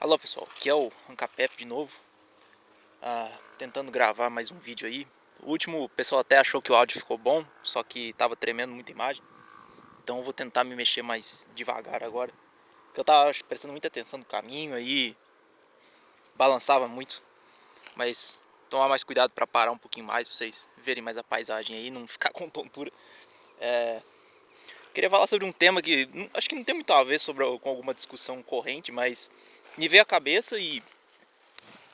Alô pessoal, aqui é o Ancapep de novo, tentando gravar mais um vídeo aí. O último o pessoal até achou que o áudio ficou bom, só que tava tremendo muita imagem. Então eu vou tentar me mexer mais devagar agora, porque eu tava prestando muita atenção no caminho aí, balançava muito. Mas tomar mais cuidado para parar um pouquinho mais, pra vocês verem mais a paisagem aí, não ficar com tontura. Queria falar sobre um tema que acho que não tem muito a ver com alguma discussão corrente, mas me veio à cabeça e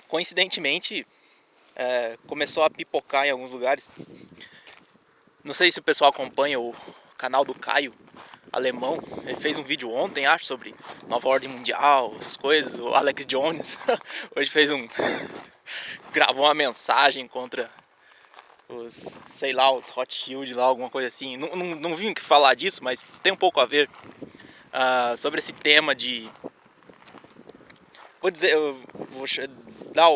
coincidentemente começou a pipocar em alguns lugares. Não sei se o pessoal acompanha o canal do Caio Alemão. Ele fez um vídeo ontem, acho, sobre nova ordem mundial, essas coisas. O Alex Jones hoje fez gravou uma mensagem contra os, sei lá, os Rothschild lá, alguma coisa assim. Não vim falar disso, mas tem um pouco a ver sobre esse tema de... Vou dizer, eu vou dar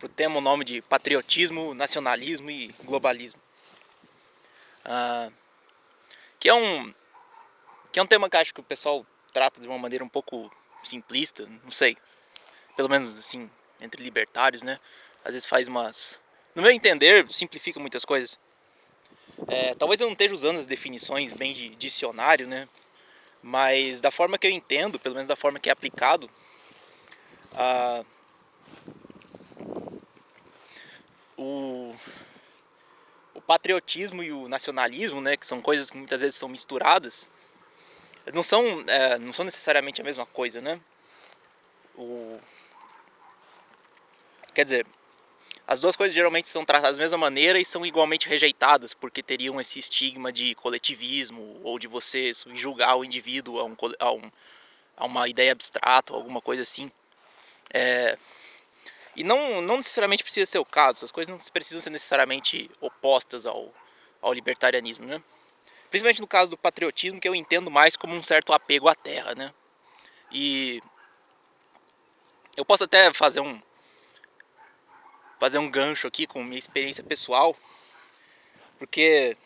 pro tema o nome de patriotismo, nacionalismo e globalismo. Que é um tema que acho que o pessoal trata de uma maneira um pouco simplista, não sei. Pelo menos assim, entre libertários, né? Às vezes faz umas... No meu entender, simplifica muitas coisas. Talvez eu não esteja usando as definições bem de dicionário, né? Mas da forma que eu entendo, pelo menos da forma que é aplicado, o patriotismo e o nacionalismo, né? Que são coisas que muitas vezes são misturadas, não são necessariamente a mesma coisa, né? Quer dizer, as duas coisas geralmente são tratadas da mesma maneira e são igualmente rejeitadas, porque teriam esse estigma de coletivismo ou de você subjugar o indivíduo a uma ideia abstrata, alguma coisa assim. E não necessariamente precisa ser o caso, essas coisas não precisam ser necessariamente opostas ao libertarianismo, né? Principalmente no caso do patriotismo, que eu entendo mais como um certo apego à terra, né? E eu posso até fazer um gancho aqui com minha experiência pessoal, porque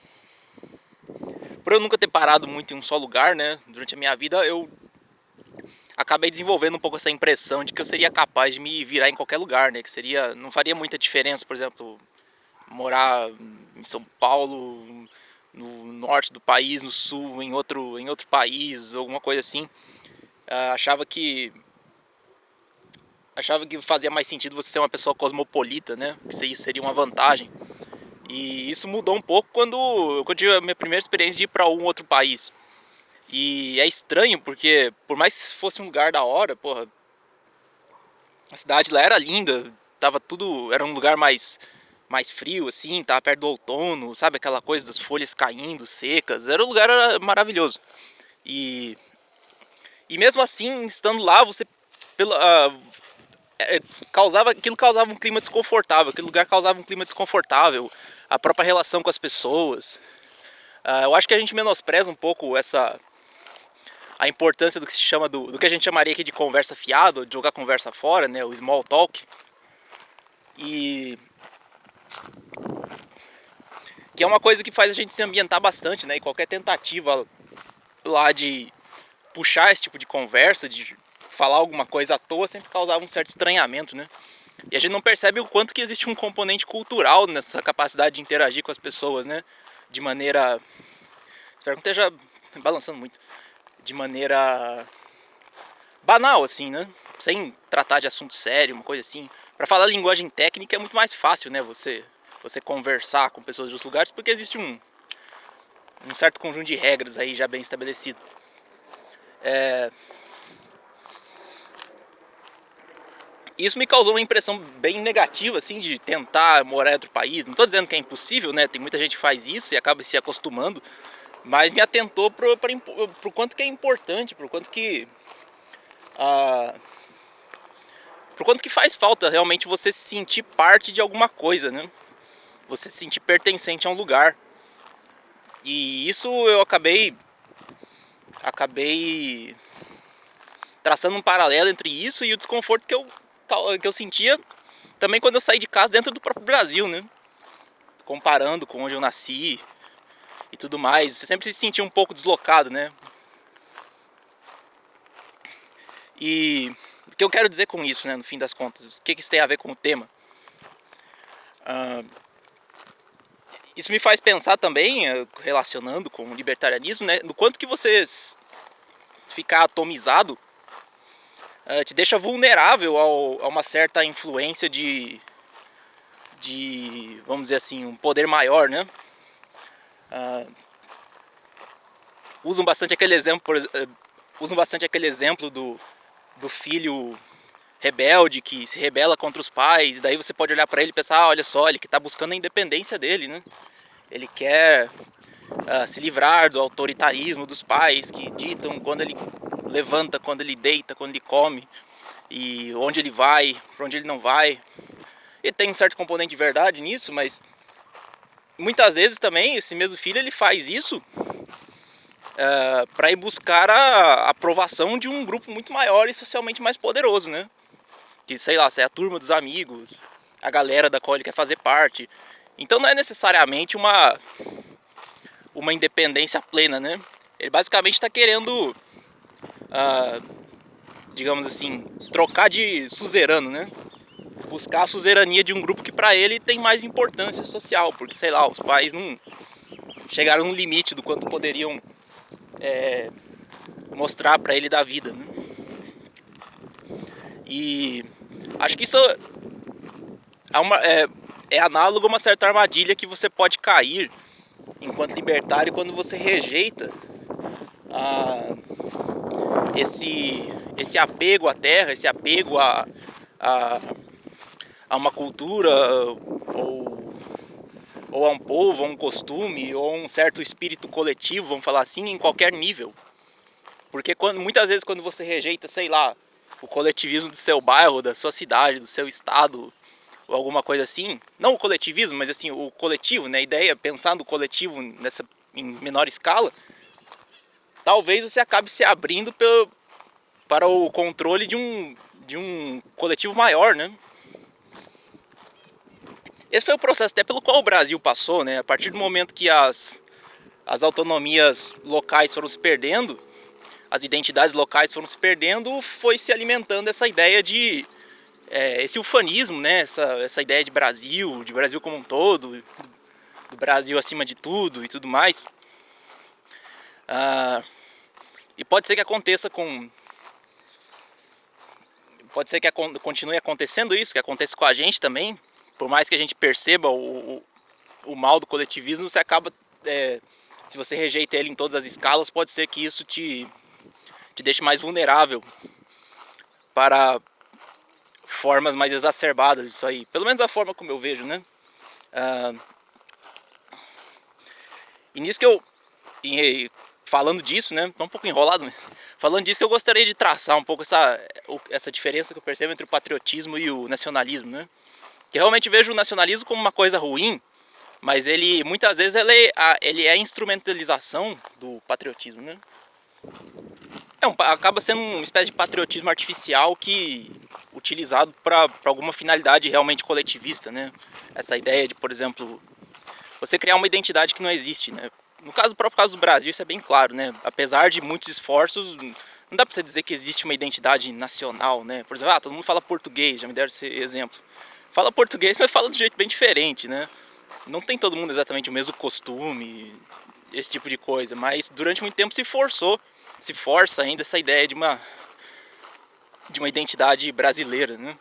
por eu nunca ter parado muito em um só lugar, né, durante a minha vida, eu acabei desenvolvendo um pouco essa impressão de que eu seria capaz de me virar em qualquer lugar, né, que não faria muita diferença, por exemplo, morar em São Paulo, no norte do país, no sul, em outro país, alguma coisa assim. Achava que fazia mais sentido você ser uma pessoa cosmopolita, né, que isso seria uma vantagem. E isso mudou um pouco quando eu tive a minha primeira experiência de ir para um outro país. E é estranho porque, por mais que fosse um lugar da hora, porra, a cidade lá era linda, era um lugar mais frio, assim, tava perto do outono, sabe, aquela coisa das folhas caindo, secas, era um lugar maravilhoso. E mesmo assim, estando lá, você aquilo causava um clima desconfortável, aquele lugar causava um clima desconfortável, a própria relação com as pessoas. Eu acho que a gente menospreza um pouco a importância do que se chama do que a gente chamaria aqui de conversa fiada, de jogar conversa fora, né, o small talk. E que é uma coisa que faz a gente se ambientar bastante, né? E qualquer tentativa lá de puxar esse tipo de conversa, de falar alguma coisa à toa, sempre causava um certo estranhamento, né? E a gente não percebe o quanto que existe um componente cultural nessa capacidade de interagir com as pessoas, né? De maneira... Espero que não esteja balançando muito. De maneira banal, assim, né? Sem tratar de assunto sério, uma coisa assim. Para falar linguagem técnica é muito mais fácil, né? Você conversar com pessoas dos lugares, porque existe um certo conjunto de regras aí já bem estabelecido. Isso me causou uma impressão bem negativa, assim, de tentar morar em outro país. Não estou dizendo que é impossível, né? Tem muita gente que faz isso e acaba se acostumando. Mas me atentou pro quanto que é importante, pro quanto que faz falta realmente você se sentir parte de alguma coisa, né? Você se sentir pertencente a um lugar. E isso eu acabei traçando um paralelo entre isso e o desconforto que eu sentia também quando eu saí de casa dentro do próprio Brasil, né? Comparando com onde eu nasci e tudo mais. Você sempre se sentia um pouco deslocado, né? E O que eu quero dizer com isso, né, no fim das contas? O que isso tem a ver com o tema? Isso me faz pensar também, relacionando com o libertarianismo, né, no quanto que você ficar atomizado te deixa vulnerável a uma certa influência de, vamos dizer assim, um poder maior, né? Usam bastante aquele exemplo do filho rebelde que se rebela contra os pais. Daí você pode olhar para ele e pensar, olha só, ele que está buscando a independência dele, né? Ele quer se livrar do autoritarismo dos pais que ditam quando ele levanta, quando ele deita, quando ele come, e onde ele vai, para onde ele não vai. E tem um certo componente de verdade nisso, mas muitas vezes também esse mesmo filho ele faz isso para ir buscar a aprovação de um grupo muito maior e socialmente mais poderoso, né? Que, sei lá, se é a turma dos amigos, a galera da qual ele quer fazer parte. Então não é necessariamente uma independência plena, né? Ele basicamente está querendo, digamos assim, trocar de suzerano, né? Buscar a suzerania de um grupo que para ele tem mais importância social, porque, sei lá, os pais não chegaram no limite do quanto poderiam mostrar para ele da vida, né? E acho que isso é análogo a uma certa armadilha que você pode cair enquanto libertário quando você rejeita esse apego à terra, esse apego a uma cultura ou a um povo, a um costume, ou a um certo espírito coletivo, vamos falar assim, em qualquer nível. Porque muitas vezes quando você rejeita, sei lá, o coletivismo do seu bairro, da sua cidade, do seu estado, ou alguma coisa assim, não o coletivismo, mas assim, o coletivo, né, a ideia, pensar no coletivo em menor escala, talvez você acabe se abrindo para o controle de um coletivo maior, né? Esse foi o processo até pelo qual o Brasil passou, né? A partir do momento que as autonomias locais foram se perdendo, as identidades locais foram se perdendo, foi se alimentando essa ideia de esse ufanismo, né? Essa ideia de Brasil como um todo, do Brasil acima de tudo e tudo mais. E pode ser que aconteça pode ser que continue acontecendo isso, que aconteça com a gente também. Por mais que a gente perceba o mal do coletivismo, você acaba, se você rejeita ele em todas as escalas, pode ser que isso te deixe mais vulnerável para formas mais exacerbadas disso aí. Pelo menos a forma como eu vejo, né? E nisso que falando disso, né? Tô um pouco enrolado, mas falando disso que eu gostaria de traçar um pouco essa diferença que eu percebo entre o patriotismo e o nacionalismo, né? Que eu realmente vejo o nacionalismo como uma coisa ruim, mas ele muitas vezes ele é a instrumentalização do patriotismo, né? Acaba sendo uma espécie de patriotismo artificial utilizado para alguma finalidade realmente coletivista, né? Essa ideia de, por exemplo, você criar uma identidade que não existe, né? No próprio caso do Brasil, isso é bem claro, né? Apesar de muitos esforços, não dá para você dizer que existe uma identidade nacional, né? Por exemplo, todo mundo fala português, já me deram esse exemplo. Fala português, mas fala de um jeito bem diferente, né? Não tem todo mundo exatamente o mesmo costume, esse tipo de coisa, mas durante muito tempo se força ainda essa ideia de uma identidade brasileira, né?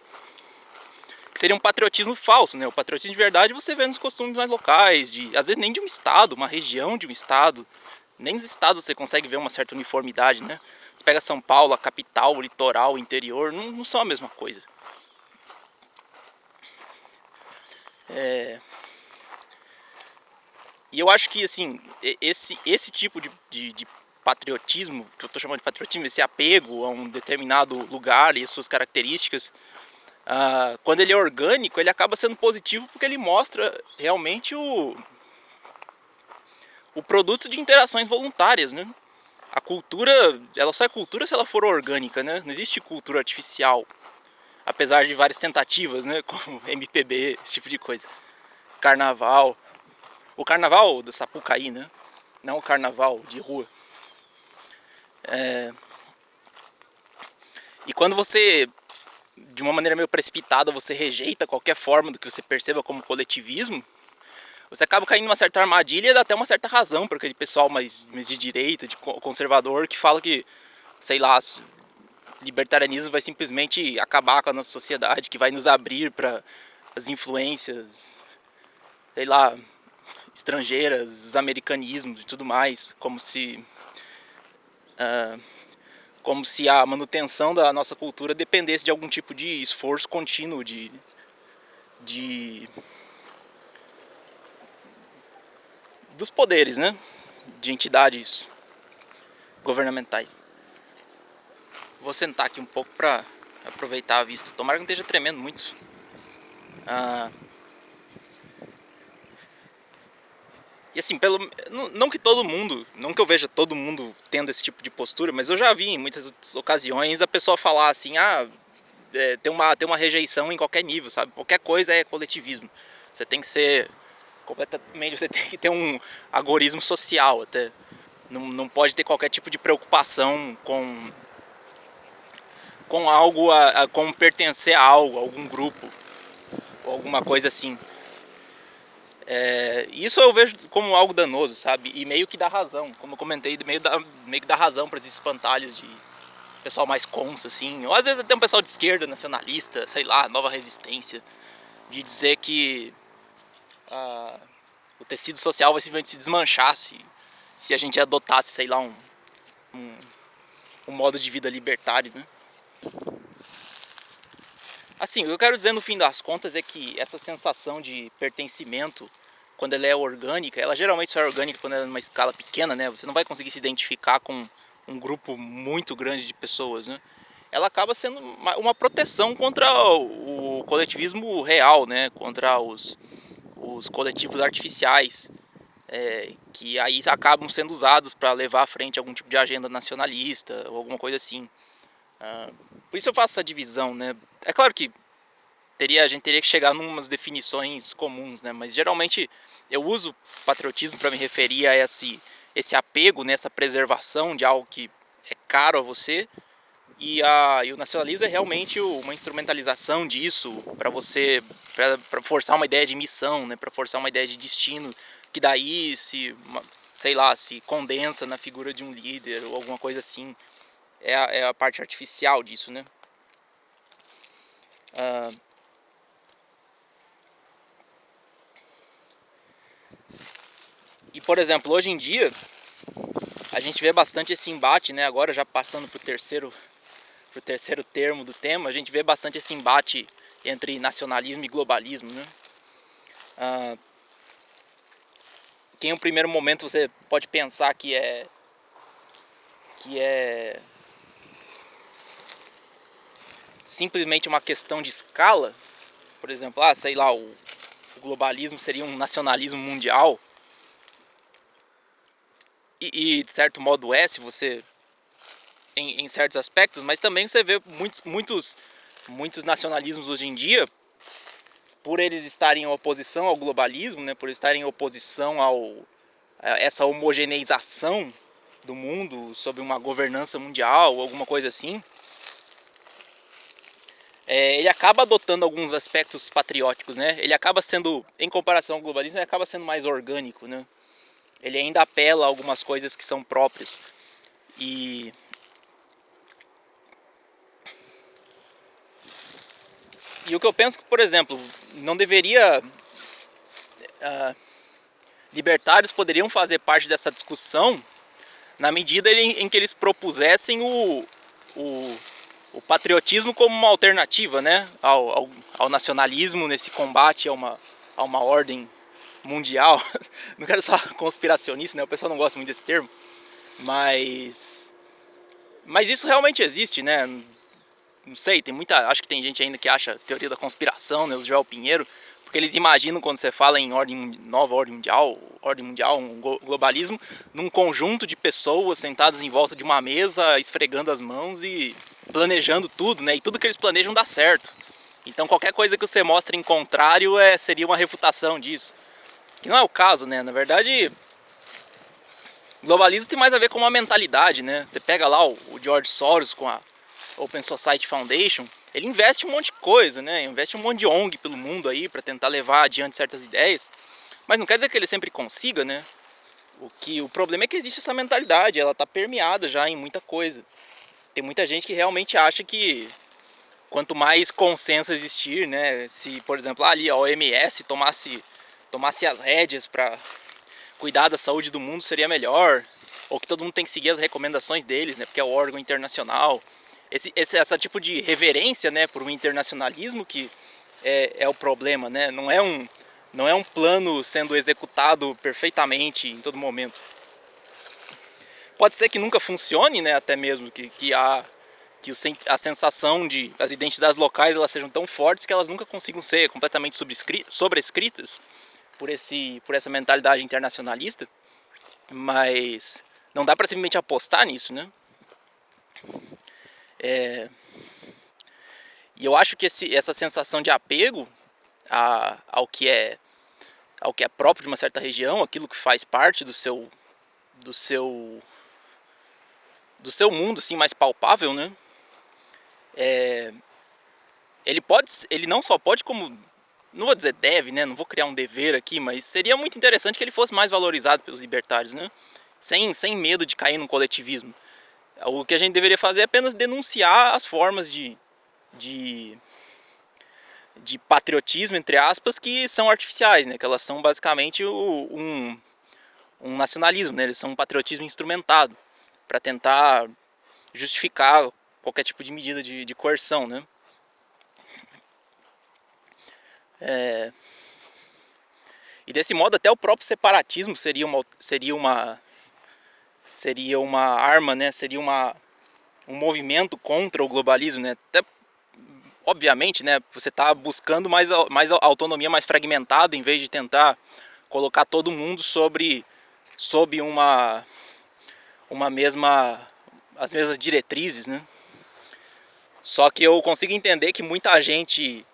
Que seria um patriotismo falso, né? O patriotismo de verdade você vê nos costumes mais locais, às vezes nem de um estado, uma região de um estado. Nem nos estados você consegue ver uma certa uniformidade, né? Você pega São Paulo, a capital, o litoral, o interior, não são a mesma coisa. E eu acho que, assim, esse tipo de patriotismo, que eu estou chamando de patriotismo, esse apego a um determinado lugar e as suas características, quando ele é orgânico, ele acaba sendo positivo porque ele mostra realmente o produto de interações voluntárias, né? A cultura, ela só é cultura se ela for orgânica, né? Não existe cultura artificial, apesar de várias tentativas, né? Como MPB, esse tipo de coisa. Carnaval. O carnaval da Sapucaí, né? Não o carnaval de rua. E quando você, de uma maneira meio precipitada, você rejeita qualquer forma do que você perceba como coletivismo, você acaba caindo numa certa armadilha e dá até uma certa razão para aquele pessoal mais de direita, de conservador, que fala que, sei lá, libertarianismo vai simplesmente acabar com a nossa sociedade, que vai nos abrir para as influências, sei lá, estrangeiras, os americanismos e tudo mais, como se a manutenção da nossa cultura dependesse de algum tipo de esforço contínuo dos poderes, né? De entidades governamentais. Vou sentar aqui um pouco para aproveitar a vista. Tomara que não esteja tremendo muito. E assim, não que todo mundo, não que eu veja todo mundo tendo esse tipo de postura, mas eu já vi em muitas ocasiões a pessoa falar assim, tem uma rejeição em qualquer nível, sabe? Qualquer coisa é coletivismo. Você tem que ser completamente, você tem que ter um agorismo social até. Não pode ter qualquer tipo de preocupação com algo, com pertencer a algo, a algum grupo, ou alguma coisa assim. Isso eu vejo como algo danoso, sabe? E meio que dá razão, como eu comentei, meio que dá razão para esses espantalhos de pessoal mais côncio, assim. Ou às vezes até um pessoal de esquerda, nacionalista, sei lá, Nova Resistência, de dizer que o tecido social vai simplesmente se desmanchar se a gente adotasse, sei lá, um modo de vida libertário, né? Assim, o que eu quero dizer no fim das contas é que essa sensação de pertencimento, quando ela é orgânica, ela geralmente só é orgânica quando ela é numa escala pequena, né? Você não vai conseguir se identificar com um grupo muito grande de pessoas, né? Ela acaba sendo uma proteção contra o coletivismo real, né? Contra os coletivos artificiais, que aí acabam sendo usados para levar à frente algum tipo de agenda nacionalista ou alguma coisa assim. Por isso eu faço essa divisão, né? É claro que a gente teria que chegar em umas definições comuns, né? Mas geralmente eu uso patriotismo para me referir a esse apego, né? Essa preservação de algo que é caro a você. E o nacionalismo é realmente uma instrumentalização disso para forçar uma ideia de missão, né? Para forçar uma ideia de destino, que daí sei lá, se condensa na figura de um líder ou alguma coisa assim. É a parte artificial disso, né? E, por exemplo, hoje em dia, a gente vê bastante esse embate, né? Agora já passando pro terceiro termo do tema, a gente vê bastante esse embate entre nacionalismo e globalismo, né? Que em um primeiro momento você pode pensar que é simplesmente uma questão de escala. Por exemplo, sei lá, o globalismo seria um nacionalismo mundial. E de certo modo se você em certos aspectos, mas também você vê muitos nacionalismos hoje em dia, por eles estarem em oposição ao globalismo, né, por estarem em oposição a essa homogeneização do mundo sob uma governança mundial ou alguma coisa assim, ele acaba adotando alguns aspectos patrióticos, né? Ele acaba sendo, em comparação ao globalismo, ele acaba sendo mais orgânico, né? Ele ainda apela a algumas coisas que são próprias. E o que eu penso que, por exemplo, não deveria... libertários poderiam fazer parte dessa discussão na medida em que eles propusessem o patriotismo como uma alternativa, né, ao nacionalismo, nesse combate a uma ordem mundial. Não quero só conspiracionista, né? O pessoal não gosta muito desse termo, mas isso realmente existe, né? Não sei, acho que tem gente ainda que acha teoria da conspiração, né, os Joel Pinheiro, porque eles imaginam quando você fala em nova ordem mundial, um globalismo, num conjunto de pessoas sentadas em volta de uma mesa, esfregando as mãos e planejando tudo, né? E tudo que eles planejam dá certo. Então qualquer coisa que você mostre em contrário seria uma refutação disso. Que não é o caso, né? Na verdade, globalismo tem mais a ver com uma mentalidade, né? Você pega lá o George Soros com Open Society Foundation, ele investe um monte de coisa, né? Investe um monte de ONG pelo mundo aí para tentar levar adiante certas ideias, mas não quer dizer que ele sempre consiga, né? O problema é que existe essa mentalidade, ela tá permeada já em muita coisa. Tem muita gente que realmente acha que quanto mais consenso existir, né? Se, por exemplo, ali a OMS tomasse as rédeas para cuidar da saúde do mundo, seria melhor, ou que todo mundo tem que seguir as recomendações deles, né? Porque é o órgão internacional. Essa tipo de reverência, né, por um internacionalismo que é o problema, né? Não é um plano sendo executado perfeitamente em todo momento. Pode ser que nunca funcione, né? Até mesmo que a sensação de as identidades locais elas sejam tão fortes que elas nunca consigam ser completamente sobrescritas por essa mentalidade internacionalista. Mas não dá para simplesmente apostar nisso, né? E eu acho que essa sensação de apego ao que é próprio de uma certa região, aquilo que faz parte do seu mundo assim, mais palpável, né? Ele não só pode, como, não vou dizer deve, né? Não vou criar um dever aqui, mas seria muito interessante que ele fosse mais valorizado pelos libertários, né? Sem medo de cair no coletivismo. O que a gente deveria fazer é apenas denunciar as formas de patriotismo, entre aspas, que são artificiais, né? Que elas são basicamente um nacionalismo, né? Eles são um patriotismo instrumentado para tentar justificar qualquer tipo de medida de coerção, né? E desse modo até o próprio separatismo seria uma arma, né? Seria um movimento contra o globalismo, né? Até, obviamente, né? Você está buscando mais autonomia, mais fragmentada, em vez de tentar colocar todo mundo sob as mesmas diretrizes, né? Só que eu consigo entender que muita gente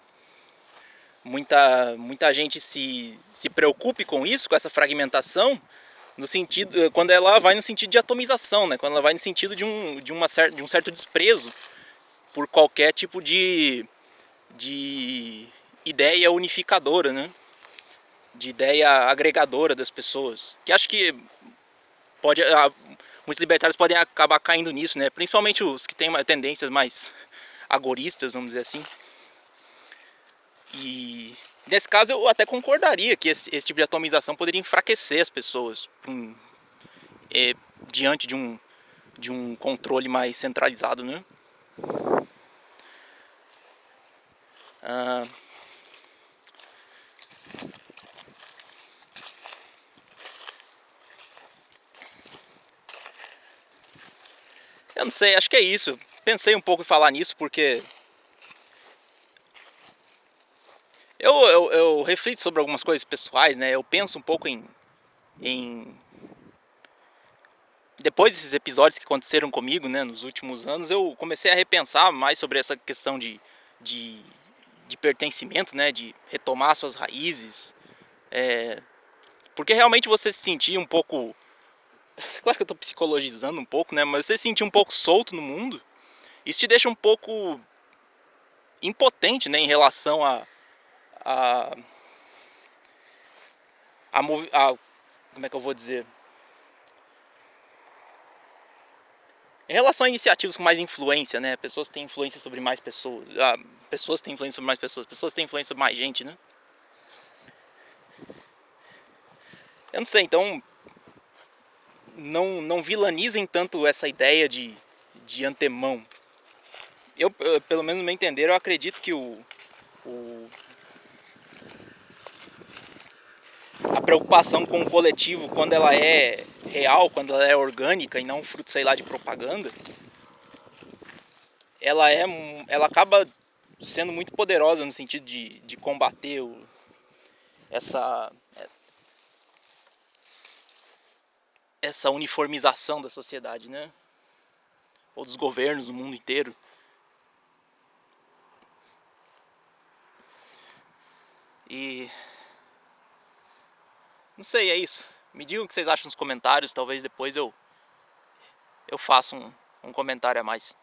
se preocupe com isso, com essa fragmentação, no sentido, quando ela vai no sentido de atomização, né? Quando ela vai no sentido de um certo desprezo por qualquer tipo de ideia unificadora, né? De ideia agregadora das pessoas. Que acho que muitos libertários podem acabar caindo nisso, né? Principalmente os que têm tendências mais agoristas, vamos dizer assim. E nesse caso eu até concordaria que esse tipo de atomização poderia enfraquecer as pessoas diante de um controle mais centralizado, né? Eu não sei, acho que é isso. Pensei um pouco em falar nisso porque eu reflito sobre algumas coisas pessoais, né? Eu penso um pouco em depois desses episódios que aconteceram comigo, né, nos últimos anos, eu comecei a repensar mais sobre essa questão de pertencimento, né, de retomar suas raízes. Porque realmente você se sentir um pouco... Claro que eu estou psicologizando um pouco, né, mas você se sentir um pouco solto no mundo, isso te deixa um pouco impotente, né, em relação como é que eu vou dizer? Em relação a iniciativas com mais influência, né? Pessoas têm influência sobre mais pessoas. Pessoas têm influência sobre mais pessoas. Pessoas têm influência sobre mais gente, né? Eu não sei, então... Não vilanizem tanto essa ideia de antemão. Eu, pelo menos no meu entender, eu acredito que a preocupação com o coletivo, quando ela é real, quando ela é orgânica e não fruto, sei lá, de propaganda, ela acaba sendo muito poderosa no sentido de combater essa uniformização da sociedade, né? Ou dos governos no mundo inteiro. E... não sei, é isso. Me digam o que vocês acham nos comentários, talvez depois eu faça um comentário a mais.